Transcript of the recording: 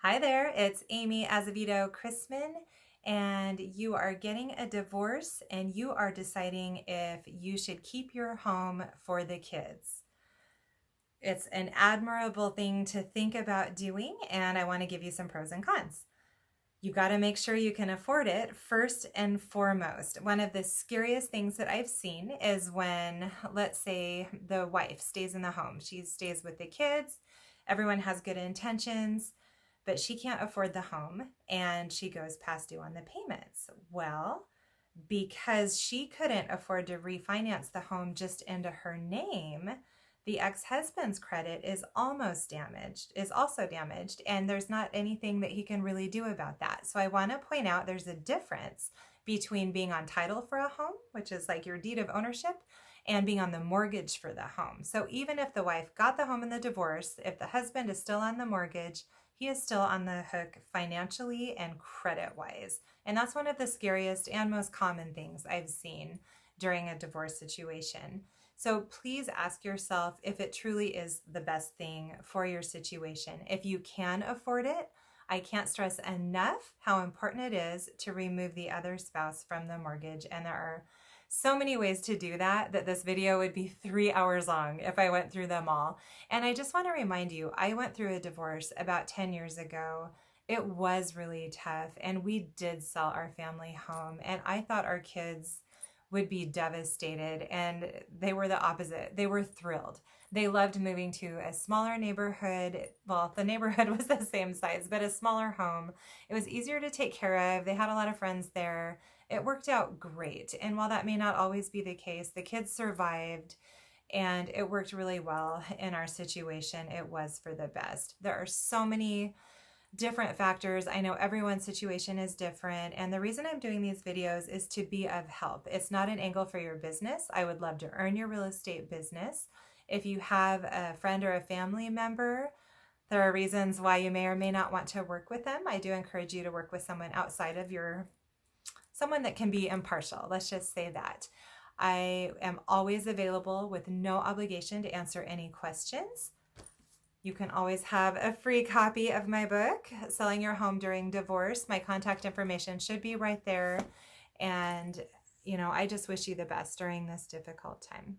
Hi there, it's Amy Asivido Christman, and you are getting a divorce and you are deciding if you should keep your home for the kids. It's an admirable thing to think about doing, and I want to give you some pros and cons. You got to make sure you can afford it first and foremost. One of the scariest things that I've seen is when, let's say, the wife stays in the home. She stays with the kids, everyone has good intentions, but she can't afford the home and she goes past due on the payments. Well, because she couldn't afford to refinance the home just into her name, the ex-husband's credit is also damaged, and there's not anything that he can really do about that. So I want to point out there's a difference between being on title for a home, which is like your deed of ownership, and being on the mortgage for the home. So even if the wife got the home in the divorce, if the husband is still on the mortgage, he is still on the hook financially and credit wise. And that's one of the scariest and most common things I've seen during a divorce situation. So please ask yourself if it truly is the best thing for your situation. If you can afford it, I can't stress enough how important it is to remove the other spouse from the mortgage. And there are so many ways to do that this video would be 3 hours long if I went through them all. And I just want to remind you, I went through a divorce about 10 years ago. It was really tough, and we did sell our family home, and I thought our kids would be devastated, and they were the opposite. They were thrilled. They loved moving to a smaller neighborhood. Well, the neighborhood was the same size, but a smaller home. It was easier to take care of. They had a lot of friends there. It worked out great. And while that may not always be the case, the kids survived and it worked really well in our situation. It was for the best. There are so many different factors. I know everyone's situation is different, and the reason I'm doing these videos is to be of help. It's not an angle for your business. I would love to earn your real estate business. If you have a friend or a family member, there are reasons why you may or may not want to work with them. I do encourage you to work with someone outside of someone that can be impartial. Let's just say that. I am always available with no obligation to answer any questions. You can always have a free copy of my book, Selling Your Home During Divorce. My contact information should be right there. And, I just wish you the best during this difficult time.